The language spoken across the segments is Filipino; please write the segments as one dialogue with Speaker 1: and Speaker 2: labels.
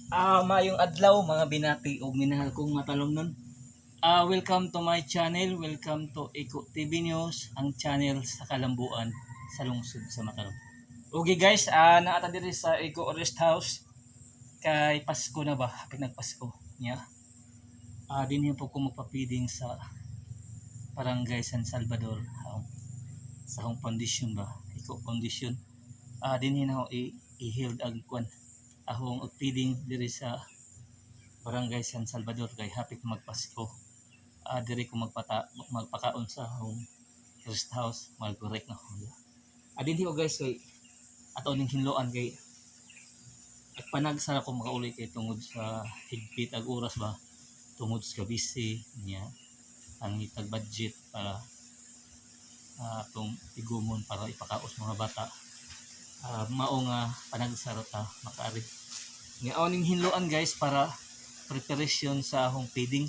Speaker 1: Mayong adlaw mga binati o minahal kong matalomnon. Welcome to my channel. Welcome to Iko TV News, ang channel sa kalambuan sa lungsod sa Matarong. Okay guys, naata diri sa Iko Rest House kay Pasko na ba? Pinagpasko niya. Dinhi po ko magpapiding sa Barangay San Salvador sa hong foundation ba? Iko Foundation. Dinhi na ako i-held ang kwan ahong feeding diri sa Barangay San Salvador kay hapit magpasko. Diri ko magpakaon sa home rest house magkorek na ko. Dinhi ko guys kay ato ning hinloan kay panagsara ko makauli kay tungod sa higpit ag oras ba tungod sa busy niya ang itag budget para atong igumon para ipakaos mga bata. Mao nga panagsara ta makaari nga awning hinloan guys para preparation sa hong feeding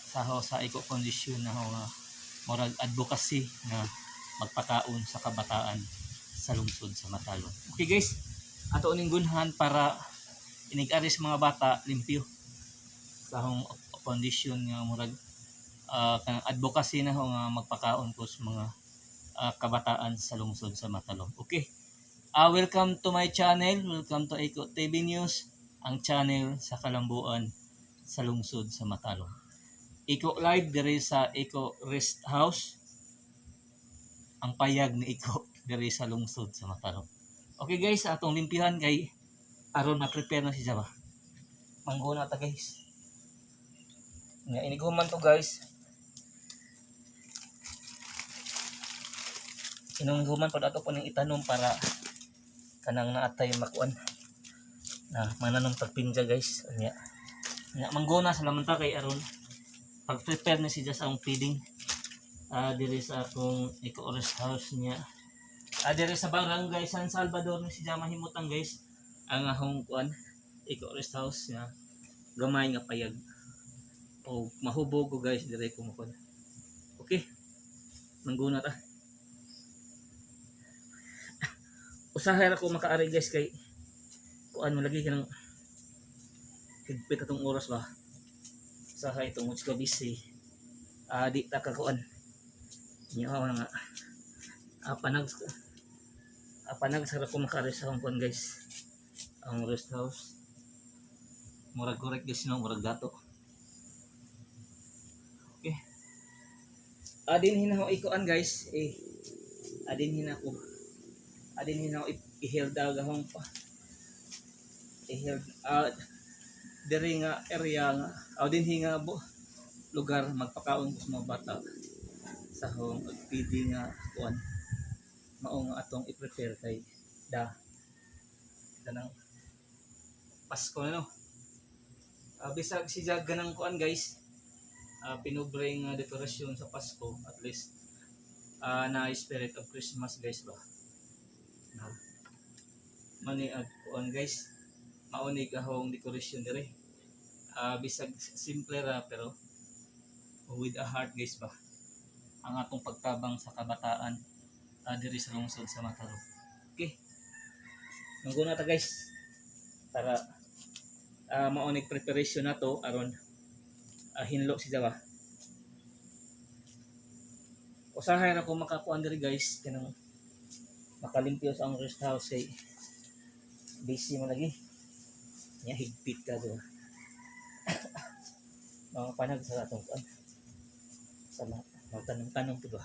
Speaker 1: sa Iko Foundation na morag advocacy na magpakaon sa kabataan sa lungsod sa Matalon. Okay guys, ato ning gunhan para inig-aris mga bata limpyo sa hong foundation nga morag kanang advocacy na nga magpakaon ko sa mga kabataan sa lungsod sa Matalon. Okay. Welcome to my channel. Welcome to Iko TV News, ang channel sa kalambuan sa lungsod sa Matalon. Iko live diri sa Iko Rest House, ang payag ni Iko diri sa lungsod sa Matalon. Okay guys, atong limpihan kay aron na-prepare na si Java. Mangguna ta guys. Nga iniguman to guys. Inungguman pod ato po ning itanom para kanang naatay makuan na mananong pagpinja guys. Nya mangguna sa lamanta kay aron pag-prepare na siya sa akong feeding diri sa akong Iko Rest House niya. Diri sa Barangay San Salvador ni siya mahimutang guys ang akong kuan Iko Rest House niya. Gamay nga payag o mahubog ko guys diri ko mo. Okay. Mangguna ta. Usahay ra ko makaari guys kay kuan mo lagi kanang higpit atong oras ba. Usahay tungod sa busy. Di ta ka kuan. Nya nga panag sa ko makaari sa hong kuan guys. Ang rest house. Murag korek guys no, murag gato. Okay. Dinhi na ako ikuan guys. Dinhi na ako i-held agahong pa i-held diri nga area nga dinhi nga lugar magpakaon ko sa mga bata sa hong feeding nga kuan mao nga atong i-prepare kay kanang Pasko na no. Bisag si ganang kuan guys pinubre nga dekorasyon sa Pasko at least na spirit of Christmas guys ba. Mani kuan guys maunig ahong decoration dire bisag simple ra pero with a heart guys ba ang atong pagtabang sa kabataan diri sa lungsod sa Matarong. Okay, mangguna ta guys para maunig preparation nato aron hinlo si Jawa. Usahay ra ko makakuan diri guys kanang makalimpyo sa ang rest house ay busy mo lagi niya higpit ka diba mga panag sa atong kuan sa magtanong-tanong po ba